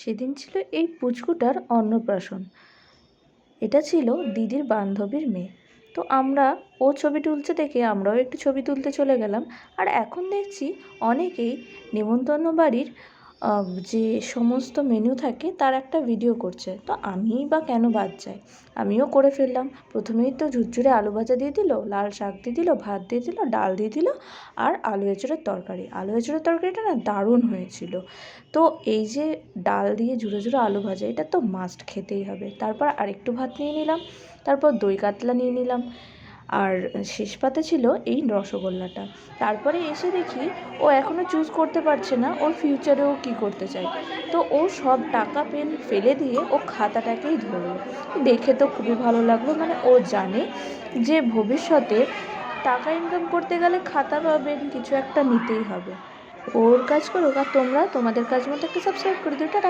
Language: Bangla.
সেদিন ছিল এই পুচকুটার অন্নপ্রাশন। এটা ছিল দিদির বান্ধবীর মেয়ে। তো ও ছবি তুলছে দেখে আমরাও একটু ছবি তুলতে চলে গেলাম। আর এখন দেখছি অনেকেই নেমন্তন্ন বাড়ির যে সমস্ত মেনু থাকে তার একটা ভিডিও করছে। তো আমিই বা কেন বাদ যাই, আমিও করে ফেললাম। প্রথমেই তো ঝুরঝুরে আলু ভাজা দিয়ে দিল, লাল শাক দিয়ে দিল, ভাত দিয়ে দিল, ডাল দিয়ে দিল, আর আলু এঁচোড়ের তরকারি। আলু এঁচোড়ের তরকারিটা না দারুণ হয়েছিল। তো এই যে ডাল দিয়ে ঝুরো ঝুরো আলু ভাজা, এটা তো মাস্ট খেতেই হবে। তারপর আরেকটু ভাত নিয়ে নিলাম, তারপর দই কাতলা নিয়ে নিলাম, আর শেষ পাতে ছিল এই রসগোল্লাটা। তারপরে এসে দেখি ও এখনও চুজ করতে পারছে না ওর ফিউচারেও কী করতে চায়। তো ও সব টাকা পেন ফেলে দিয়ে ও খাতাটাকেই ধরলো। দেখে তো খুবই ভালো লাগলো, মানে ও জানে যে ভবিষ্যতে টাকা ইনকাম করতে গেলে খাতা বা পেন কিছু একটা নিতেই হবে। ওর কাজ করুক, আর তোমরা তোমাদের কাজ মতো একটা সাবস্ক্রাইব করে দিও। টাটা।